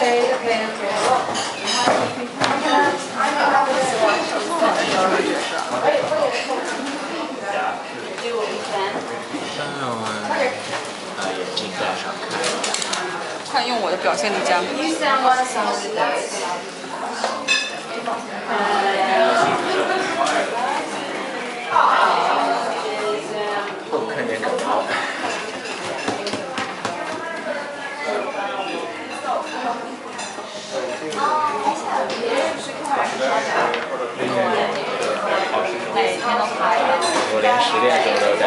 眼镜戴上看一下。快用我的表现力加。我看见更高。我连10点钟都在，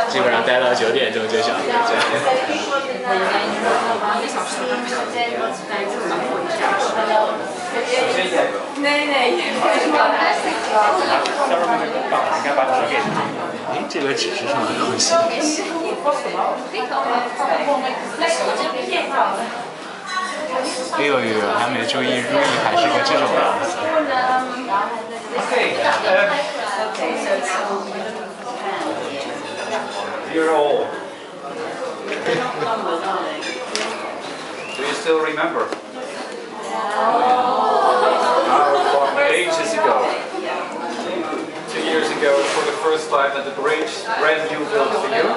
基本上待到9点钟就想回家。Nee. 应该把纸给他。哎，这个纸是什么东西？哎呦呦，还没注意如意还是个这种样子。You're old. Do you still remember? Ages ago. 2 years ago, for the first time at the brand new built for you.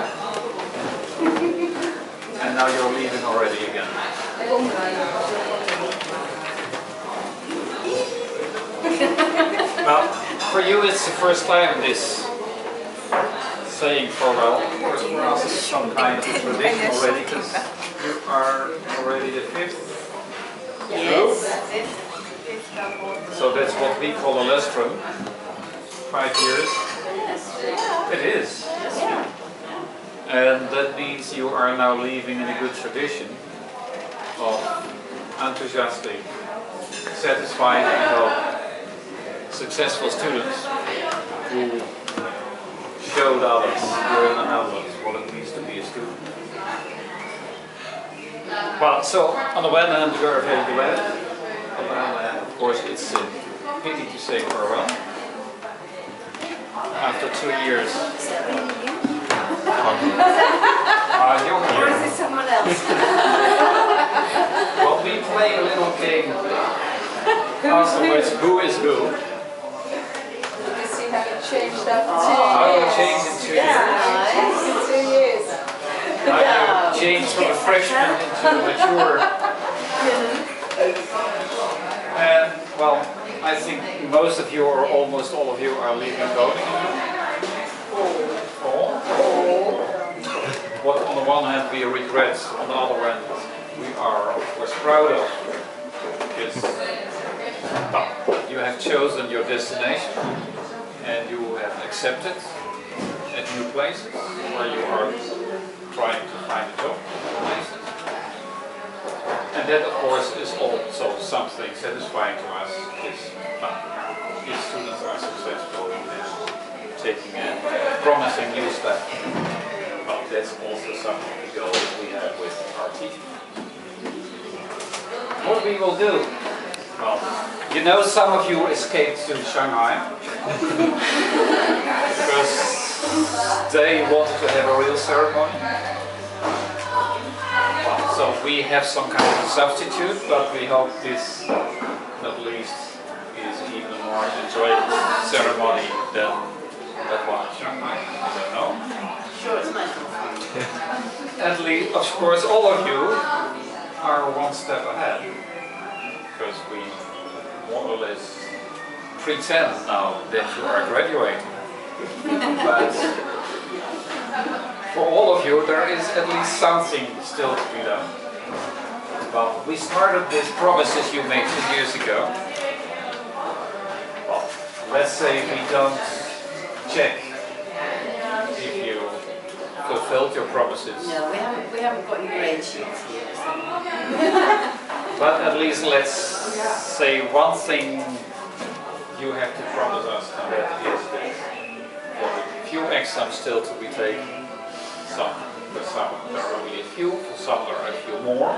And now you're leaving already again. Well, for you it's the first time this saying farewell. For us it's some kind of tradition already, because you are already the 5th group. So that's what we call a lustrum. 5 years. It is. And that means you are now leaving in a good tradition of enthusiastic, satisfied and successful students who showed others here in the Netherlands what it means to be a student. Well, so on the one hand we are very glad, on the other hand of course it's a pity to say farewell. After 2 years. You're here. Or is it someone else? Well, we play a little game. Afterwards, who is who? Because you haven't changed that How you change in 2 years? nice. In 2 years. How you change from a freshman into a mature. And, well, I think most of you, or almost all of you, are leaving Groningen. What on the one hand we regret, on the other hand we are of course proud of, because you have chosen your destination and you have accepted at new places where you are trying to find a job places. And that of course is also something satisfying to us, is these students are successful in taking a promising new step. But that's also some of the goals we have with our teaching. What we will do? Well, you know some of you escaped to Shanghai because they wanted to have a real ceremony. Well, so we have some kind of substitute, but we hope this at least is even more enjoyable ceremony than that one in Shanghai. I don't know. Sure, it's nice. At least, of course, all of you are one step ahead, because we more or less pretend now that you are graduating. But for all of you, there is at least something still to be done. But we started with promises you made 2 years ago. Well, let's say we don't check if you fulfilled your promises. No, we haven't got your grade sheets here. So. But at least let's say one thing you have to promise us, and that is that for a few exams still to be taken, for some there are only a few, for some there are a few more.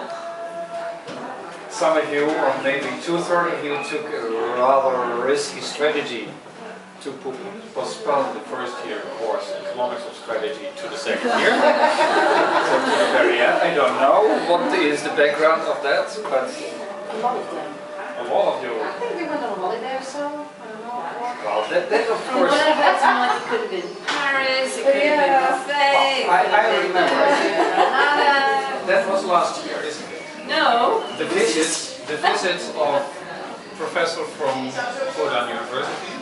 Some of you, or maybe 2/3 of you, took a rather risky strategy to postpone the first year course Economics of Strategy to the second year. So to the very end. I don't know what is the background of that, but A lot of them. a lot of you. I think we went on a holiday or so. I don't know. Well, that of From course. what I've heard, it could have been Paris, it could have been Buffet. I remember. Granada. That was last year, isn't it? No. The visit of Professor from Fudan University.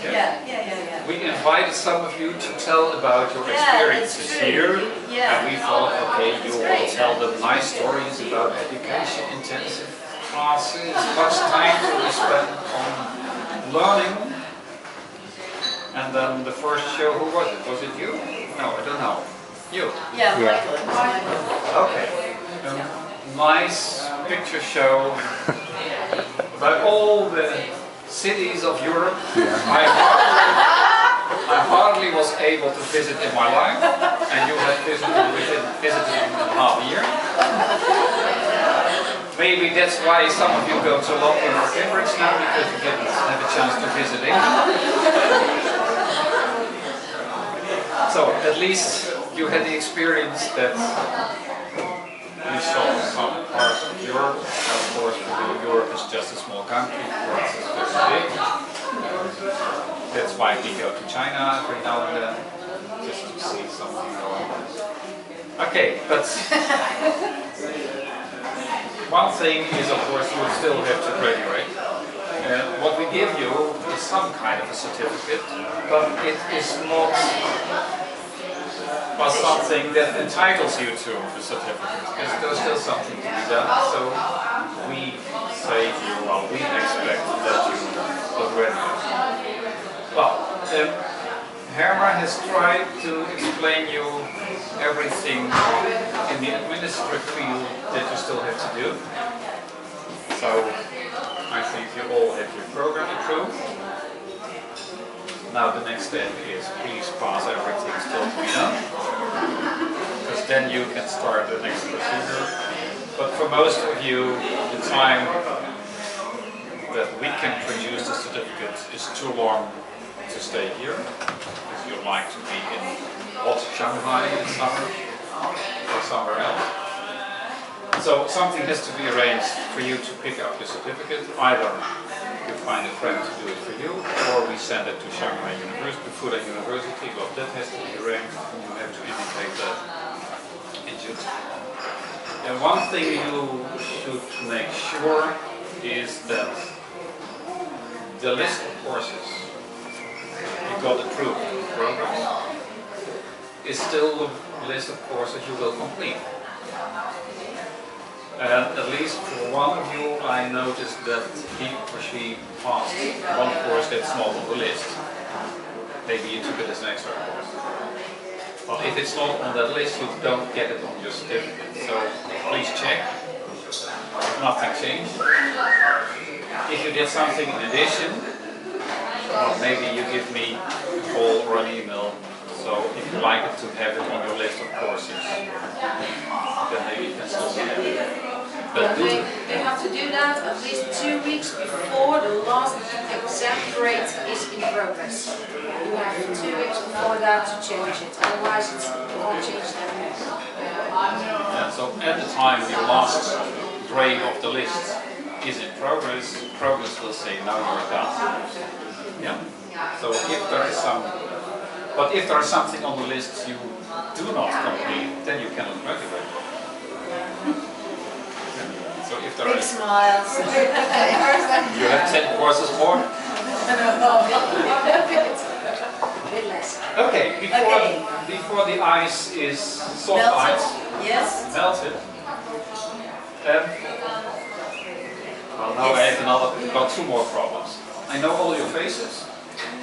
Yeah. We invited some of you to tell about your experiences here, and we thought, okay, you will tell them nice stories about education-intensive classes, much time to be spent on learning. And then the first show, who was it? Was it you? No, I don't know. You? Yeah, Michael. Okay. Nice picture show about all the cities of Europe. I hardly was able to visit in my life, and you have visited in half a year. Maybe that's why some of you go to London or Cambridge now, because you didn't have a chance to visit England. So at least you had the experience that you saw some parts of Europe. Of course, Europe is just a small country, France is very big. That's why we go to China every now and then, just to see something going on. Okay, but one thing is, of course, you still have to graduate. What we give you is some kind of a certificate, but it is not something that entitles you to the certificate, because there's still something to be done. So we say to you, well, we expect that you will graduate. Well, Herma has tried to explain you everything in the administrative field that you still have to do. So I think you all have your program approved. Now the next step is please pass everything still to be done, because then you can start the next procedure. But for most of you, the time that we can produce the certificate is too long to stay here, if you like to be in hot Shanghai in summer or somewhere else. So something has to be arranged for you to pick up the certificate. Either you find a friend to do it for you, or we send it to Shanghai University, to Fudan University. Well, that has to be arranged, and you have to indicate that in June. And one thing you should make sure is that the list of courses you got approved in the program is still the list of courses you will complete. And at least for one of you, I noticed that he or she passed one course that's not on the list. Maybe you took it as an extra course. But if it's not on that list, you don't get it on your certificate. So please check if nothing changed. If you did something in addition, well, maybe you give me a call or an email. So if you like it to have it on your list of courses, then maybe you can still get it. But We have to do that at least 2 weeks before the last exam grade is in progress. You have 2 weeks before that to change it, otherwise it won't change that. Yeah, so at the time your last grade of the list is in progress, progress will say now you're done. Yeah. So if there is if there is something on the list you do not complete, then you cannot graduate. So if there Big is, smiles. you have 10 courses more. A bit less. Okay, before the ice is soft Melted. ice, Yes. melted. Well, now I have got 2 more problems. I know all your faces.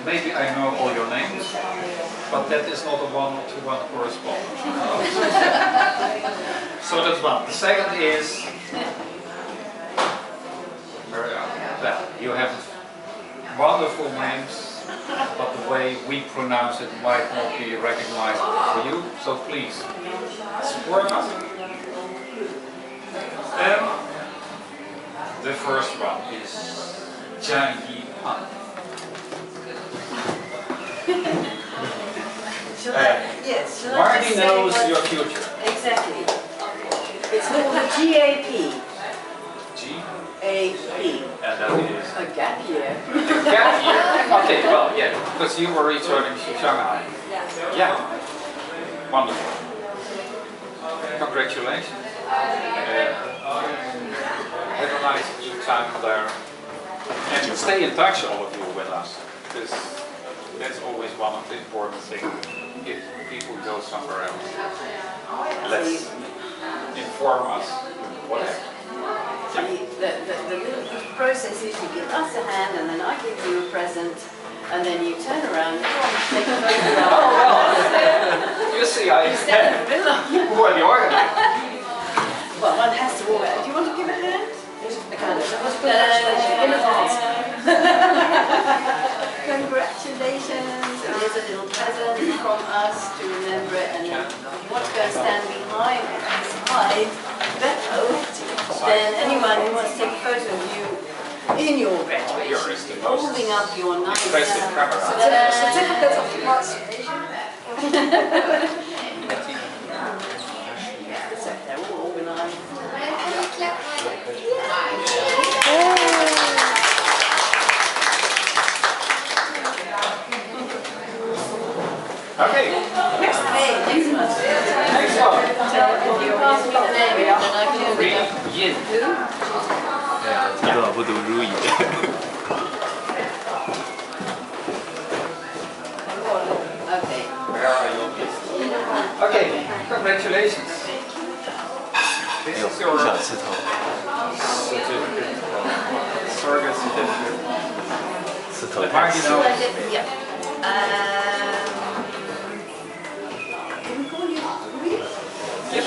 Maybe I know all your names, but that is not a one-to-one correspondence. So that's one. The second is, well, you have wonderful names, but the way we pronounce it might not be recognizable for you. So please, support us. The first one is Jia Yi Han. Yes. Marty knows your future. Exactly. It's called a GAP. G-A-P. And that is? A gap year. Gap year. Okay, well, yeah, because you were returning to Shanghai. Yeah. Wonderful. Congratulations. Have a nice time there. And stay in touch, all of you, with us. Because that's always one of the important things. If people go somewhere else, let's inform us what happened. The process is you give us a hand and then I give you a present and then you turn around and take a photograph. Oh, well, you see, I stand in the middle. who are the organizers? Well, one has to walk out. Do you want to give a hand? Congratulations. Here's a little present from us to remember it, and then if you want to go and stand behind Beto, then anyone who wants to take a photo of you in your graduation, holding up your nice certificate of participation. They're all organised. Okay. Next one. Next one. You ask me the name, and I can Yin.他说不读如意。 Okay. Where are you? Okay, congratulations. This is your certificate. Surrogate certificate. But how do you know? Yeah. Can we call you Ruby? Yes.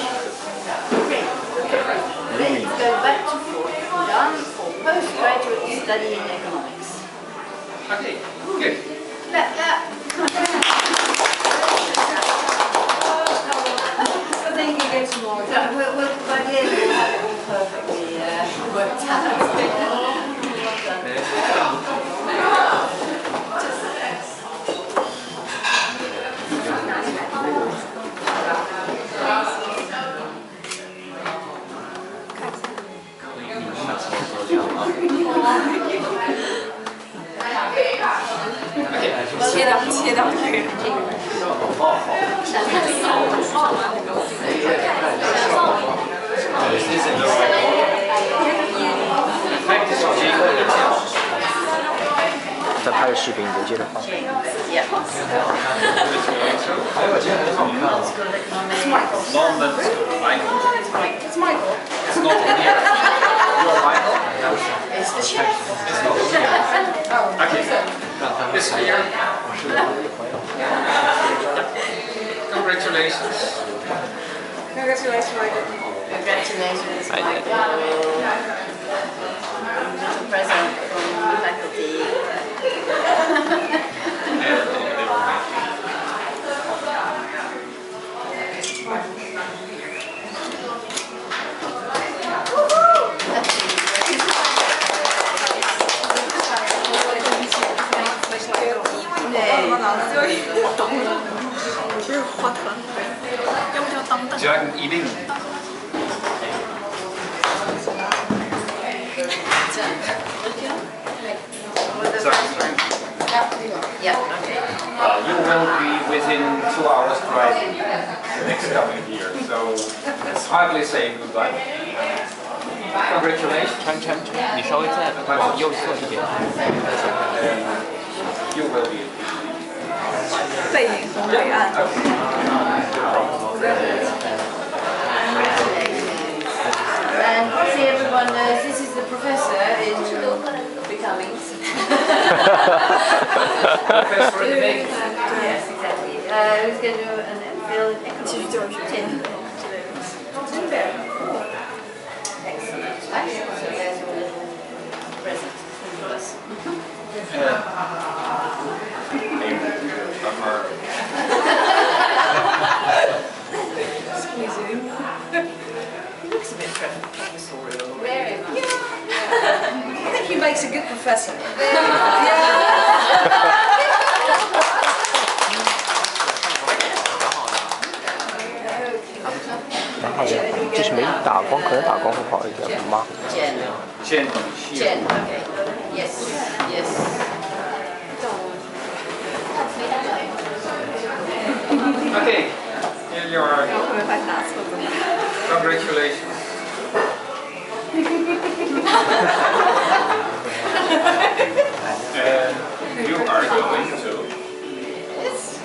Let's go back to Fudan for postgraduate study in economics. Okay, good. Clap, clap. I think you get some more. By the end we'll have it all perfectly worked out.切掉这个。在拍的视频，你就接着放。Yeah. London, Michael. It's Michael. It's not here. You're Michael? It's the chef. It's not here. Okay. This here. Congratulations. Congratulations, Michael. Congratulations, Michael. A present from the faculty. Jang eating. Yeah, okay. You will be within 2 hours driving the next coming year, so it's hardly saying goodbye. Congratulations. 你稍微再往右侧一点。 You will be. 背影很伟岸。 And see, everyone knows this is the professor in becoming. Professor in the making. Yes, exactly. Who's going to do an MPhil in economics? Excellent. Excellent. So there's your little present for us. Squeezing. He looks a bit professorial. Very much. I think he makes a good professor. 好像就是没打光，可能打光会好一点吗？ Chin. Okay. Yes. Yes. Okay, here you are. 会不会发现拿错怎么办？ Congratulations. And you are going to. Yes.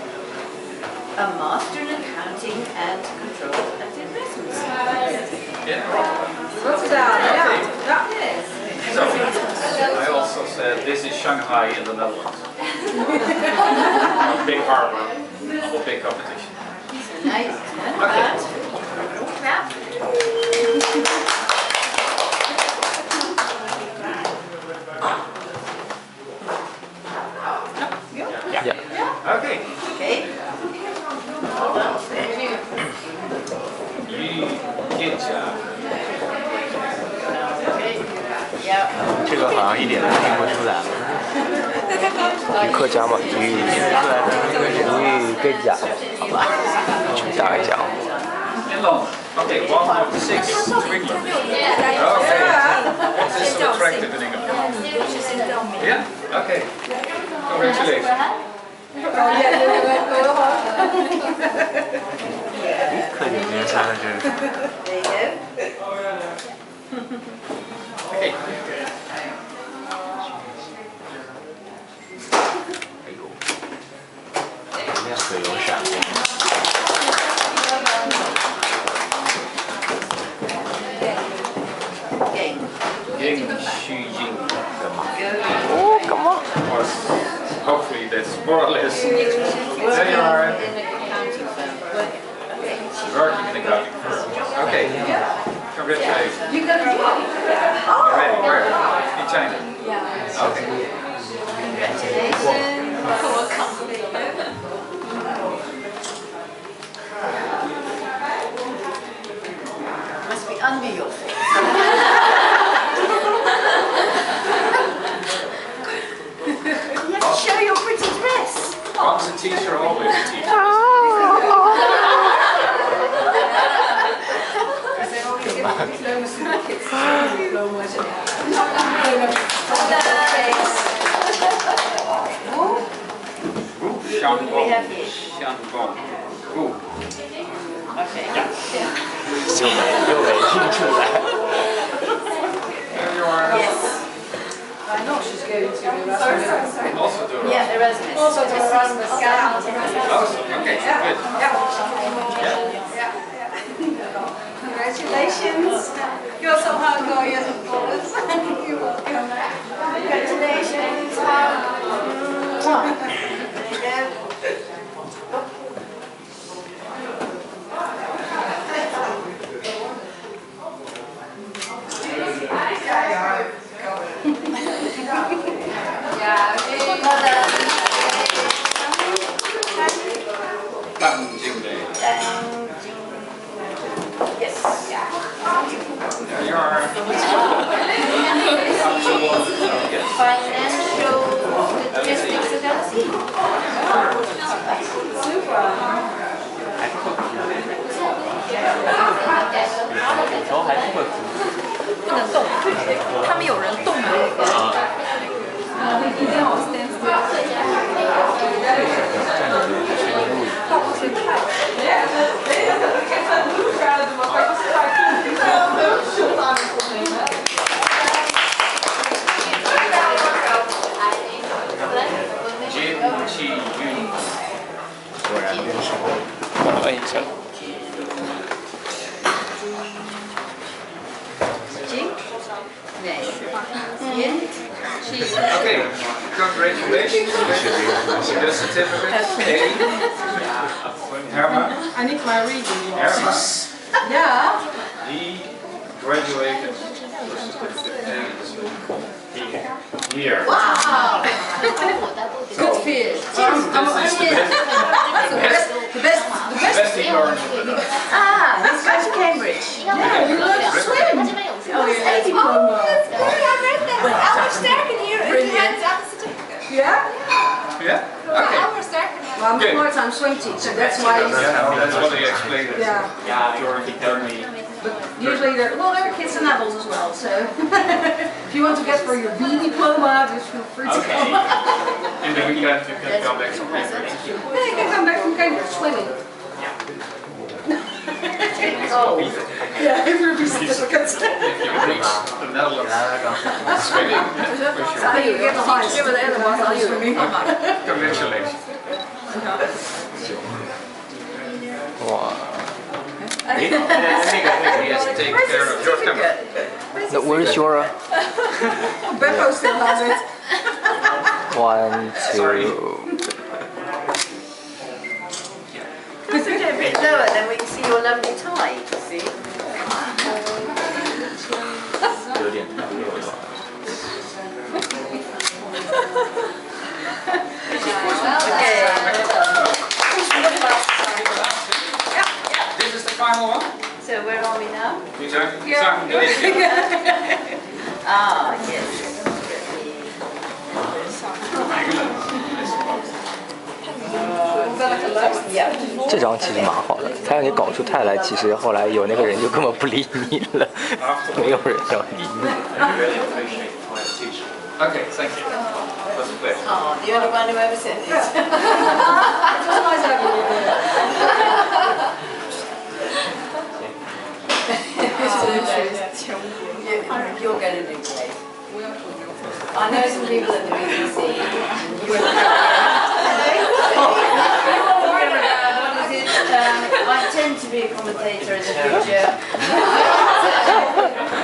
A master in accounting and control and investments. Yeah. Rotterdam, ja. Yes. So, I also said this is Shanghai in the Netherlands. A big harbor of a big competition. So now you can add. Clap. Okay. Okay. Hold on. Good job. Okay. Yeah. 这个好像一点都听不出来。客家嘛，语更假，好吧，去打一下。 Okay, 1 of 6 quickly. Okay. This is so attractive in England. Yeah? Okay. Congratulations. 课里面三个是。 There you go. Okay. 亮水有闪光。 Game. Ying Xu Ying. Oh, come on. Or hopefully that's more or less. There you are. In an accounting firm. Okay. Working in a accounting firm. Okay. Congratulations. You got a job. Ready? Where? In China? Okay. Congratulations. Must be under your face. You have to show your pretty dress. Once a teacher, always a teacher. Shangbong. Shangbong. Ooh. Okay. 又没听出来。 There you are. Yes. I know she's going to Erasmus. Also do it. Yeah, Erasmus. Also to Erasmus. Awesome. Okay, good. Congratulations. You're somehow going as a bonus. You're welcome. Congratulations. There you go. Well done. Tang Jing Lei. Yes. There you are. Financial statistics analysis. Super. 有时候还是会服。不能动，他们有人动的。一定要 stand still。倒不是太。Jin Chi Yun. 果然认识我。我摁一下。 Okay, congratulations. Your certificate. Herman. I need my reading. Herman. Yeah. He graduated with certificate here. Wow. Good fish. The best he learned. Ah, he's going to Cambridge. Yeah, you learn to swim. Oh, yeah. Yeah? Yeah? Okay. Well, I'm a part-time swim teacher, that's why. Yeah, that's what he explained. Yeah. Usually there are kids and adults as well, so if you want to get for your B diploma, just feel free to come. In the weekend you can come back from Cambridge. Yeah, you can come back from Cambridge swimming. Yeah, if you're certificates. If you reach the Netherlands swimming, So you get the highest. congratulations. 哇， Yes, take care of your camera.那 where's your Beppo still has it. 1, 2？ Put it a bit lower, then we can see your lovely tie. See? 有点。 Okay. This is the final one. So where are we now? We zagen de lichtje. Ah, yes. 这张其实蛮好的，他让你搞出泰来，其实后来有那个人就根本不理你了，没有人要理你。 Okay, thank you. That's a pleasure. Oh, the only one who ever said it. You're going to do great. I know some people at the BBC. I tend to be a commentator in the future.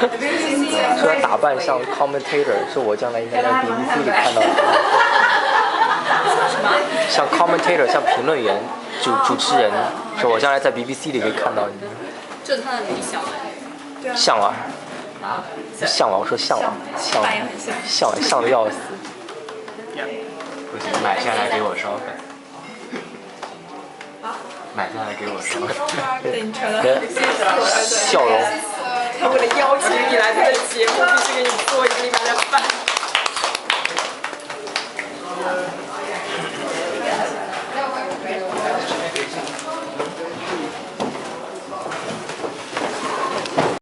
The BBC 说打扮像 commentator， 说我将来应该在 BBC 里看到你。像 commentator， 像评论员、主持人，说我将来在 BBC 里可以看到你。这是他的理想哎。向往，向往，我说向往，向的要死。不行，买下来给我烧饭。买下来给我烧饭。笑容。 他为了邀请你来这个节目，必须给你做一个礼拜的饭。